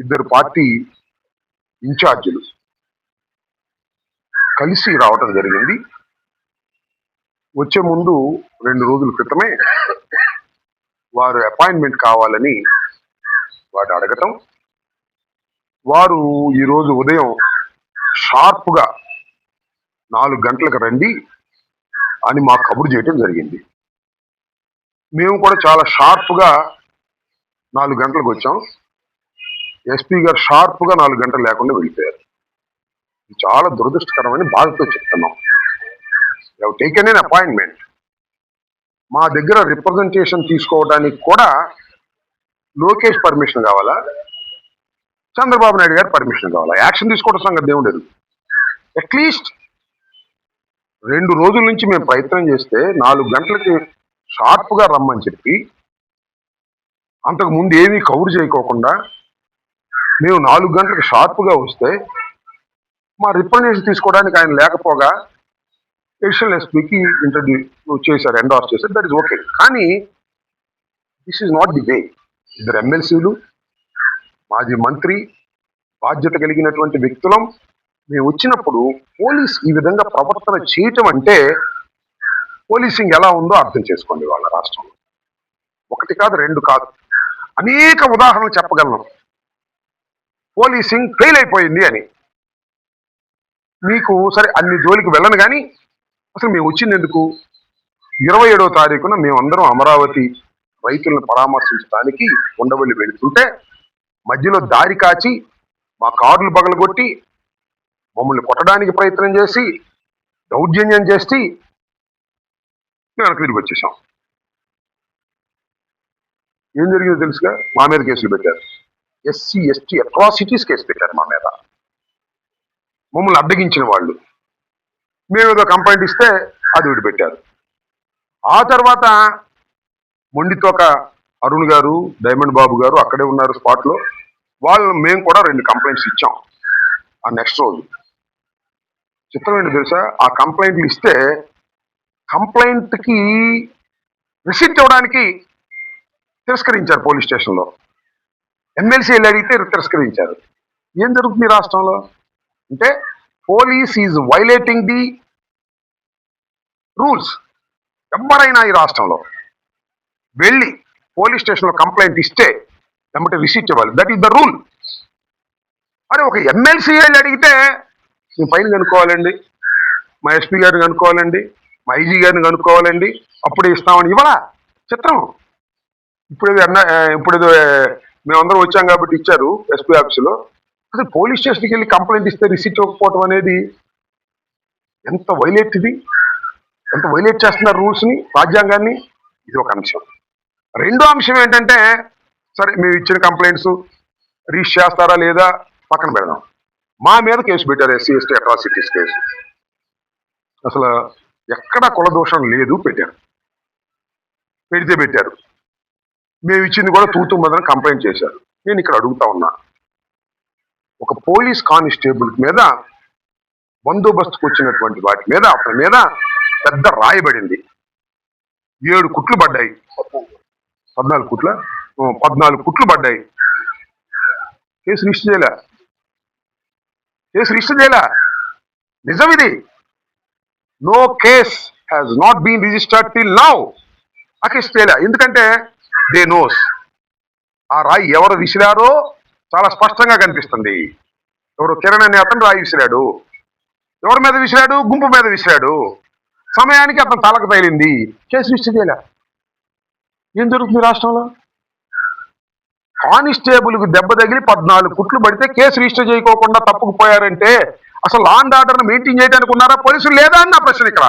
ఇద్దరు పార్టీ ఇన్ఛార్జీలు కలిసి రావటం జరిగింది. వచ్చే ముందు 2 రోజుల క్రితమే వారు అపాయింట్మెంట్ కావాలని వాడు అడగటం, వారు ఈరోజు ఉదయం షార్ప్గా 4 గంటలకు రండి అని మాకు కబురు చేయటం జరిగింది. మేము కూడా చాలా షార్ప్గా 4 గంటలకు వచ్చాం. ఎస్పీ గారు షార్ప్గా 4 గంటలు లేకుండా వెళ్ళిపోయారు. చాలా దురదృష్టకరమైన బాధతో చెప్తున్నాం. Taken an appointment. మా దగ్గర రిప్రజెంటేషన్ తీసుకోవడానికి కూడా లోకేష్ పర్మిషన్ కావాలా, చంద్రబాబు నాయుడు గారి పర్మిషన్ కావాలా? యాక్షన్ తీసుకోవడం సంగతి ఏముండదు. అట్లీస్ట్ 2 రోజుల నుంచి మేము ప్రయత్నం చేస్తే 4 గంటలకి షార్ప్గా రమ్మని చెప్పి అంతకు ముందు ఏమీ కవర్ చేయకోకుండా మేము 4 గంటలకు షార్ప్గా వస్తే మా రిప్రజెంటేషన్ తీసుకోవడానికి ఆయన లేకపోగా ఎడిషనల్ ఎస్పీకి ఇంట్రడ్యూస్ చేశారు, ఎండార్స్ చేశారు. That is okay. కానీ this is not the way. ఇద్దరు ఎమ్మెల్సీలు, మాజీ మంత్రి, బాధ్యత కలిగినటువంటి వ్యక్తులం మేము వచ్చినప్పుడు పోలీస్ ఈ విధంగా ప్రవర్తన చేయటం అంటే పోలీసింగ్ ఎలా ఉందో అర్థం చేసుకోండి. వాళ్ళ రాష్ట్రంలో 1 కాదు 2 కాదు అనేక ఉదాహరణలు చెప్పగలను. పోలీసింగ్ ఫెయిల్ అయిపోయింది అని. మీకు సరే అన్ని జోలికి వెళ్ళను కానీ అసలు మేము వచ్చింది ఎందుకు? 27వ తారీఖున మేమందరం అమరావతి రైతులను పరామర్శించడానికి ఉండవల్లి వెళుతుంటే మధ్యలో దారి కాచి మా కార్లు పగలగొట్టి మమ్మల్ని కొట్టడానికి ప్రయత్నం చేసి దౌర్జన్యం చేసి మేము వెనక్కి తిరిగి వచ్చేసాం. ఏం జరిగిందో తెలుసుగా? మా మీద కేసులు పెట్టారు. ఎస్సీ ఎస్టీ అట్రాసిటీస్ కేసు పెట్టారు మా మీద. మమ్మల్ని అడ్డగించిన వాళ్ళు. మేమేదో కంప్లైంట్ ఇస్తే అది విడిపెట్టారు. ఆ తర్వాత మొండితోక అరుణ్ గారు, డైమండ్ బాబు గారు అక్కడే ఉన్నారు స్పాట్లో. మేము కూడా 2 కంప్లైంట్స్ ఇచ్చాం ఆ నెక్స్ట్ రోజు. చిత్రం ఏంటి తెలుసా? ఆ కంప్లైంట్లు ఇస్తే కంప్లైంట్కి రిసిప్ట్ ఇవ్వడానికి తిరస్కరించారు పోలీస్ స్టేషన్లో. ఎమ్మెల్సీ వెళ్ళి అడిగితే తిరస్కరించారు. ఏం జరుగుతుంది రాష్ట్రంలో అంటే police is violating the rules. ఎవరైనా ఈ రాష్ట్రంలో వెళ్ళి పోలీస్ స్టేషన్లో కంప్లైంట్ ఇస్తే ఏమంటే రిసీట్ ఇవ్వాలి. That is the rule. అరే ఒక ఎమ్మెల్సీ వెళ్ళి అడిగితే మేము పైన కనుక్కోవాలండి, మా ఎస్పీ గారిని కనుక్కోవాలండి, మా ఐజీ గారిని కనుక్కోవాలండి, అప్పుడే ఇస్తామని ఇవ్వాలా? చిత్రం. ఇప్పుడేదో మేమందరం వచ్చాం కాబట్టి ఇచ్చారు ఎస్పీ ఆఫీసులో. అసలు పోలీస్ స్టేషన్కి వెళ్ళి కంప్లైంట్ ఇస్తే రిసీట్ ఇవ్వకపోవడం అనేది ఎంత వైలేట్ ఇది, ఎంత వైలేట్ చేస్తున్నారు రూల్స్ని, రాజ్యాంగాన్ని. ఇది ఒక అంశం. రెండో అంశం ఏంటంటే సరే మేము ఇచ్చిన కంప్లైంట్స్ రిజిస్టర్ చేస్తారా లేదా పక్కన పెడదాం. మా మీద కేసు పెట్టారు, ఎస్సీ ఎస్టీ అట్రాసిటీస్ కేసు. అసలు ఎక్కడా కులదోషం లేదు, పెట్టారు. పెట్టారు. మేము ఇచ్చింది కూడా తూతూ మదన కంప్లైంట్ చేశారు. నేను ఇక్కడ అడుగుతా ఉన్నా, ఒక పోలీస్ కానిస్టేబుల్ మీద బందోబస్తుకు వచ్చినటువంటి వాటి మీద అతని మీద పెద్ద రాయబడింది. 7 కుట్లు పడ్డాయి. 14 కుట్లు పడ్డాయి. కేసు రిజిస్టర్ చేయలే. నిజం ఇది. No case has not been registered till now. ఆ కేసు చేయలే. ఎందుకంటే దే నోస్ ఆ రాయి ఎవరు విసిరారో చాలా స్పష్టంగా కనిపిస్తుంది. ఎవరు కిరణ్ అనే అతను రాయి విసిరాడు. ఎవరి మీద విసిరాడు? గుంపు మీద విసిరాడు. సమయానికి అతను తలకు తగిలింది. కేసు రిజిస్టర్ చేయలే. ఏం జరుగుతుంది రాష్ట్రంలో? కానిస్టేబుల్కి దెబ్బ తగిలి 14 కుట్లు పడితే కేసు రిజిస్టర్ చేయకోకుండా తప్పుకుపోయారంటే అసలు లా అండ్ ఆర్డర్ను మెయింటైన్ చేయడానికి ఉన్నారా పోలీసులు లేదా అన్న ప్రశ్న ఇక్కడ.